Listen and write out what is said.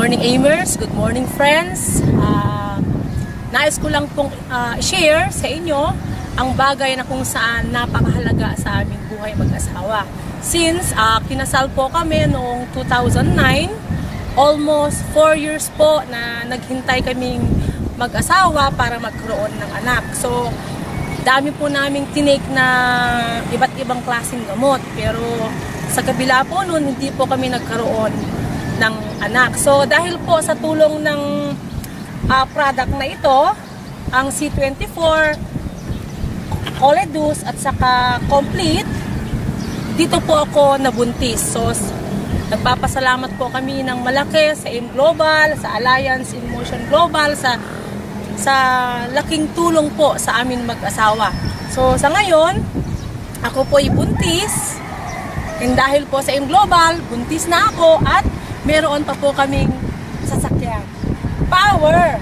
morning, Amers. Good morning, friends. Nais ko lang pong share sa inyo ang bagay na kung saan napakahalaga sa aming buhay mag-asawa. Since kinasal po kami noong 2009, almost 4 years po na naghintay kaming mag-asawa para magkaroon ng anak. So, dami po namin tinake na iba't ibang klaseng gamot. Pero sa kabila po noon, hindi po kami nagkaroon ng anak. So, dahil po sa tulong ng product na ito, ang C24, Oledus at saka Complete, dito po ako nabuntis. So, nagpapasalamat po kami ng malaki sa AIM Global, sa Alliance in Motion Global, sa laking tulong po sa amin mag-asawa. So, sa ngayon, ako po ay buntis. And dahil po sa AIM Global, buntis na ako at meron pa po kaming sasakyan. Power!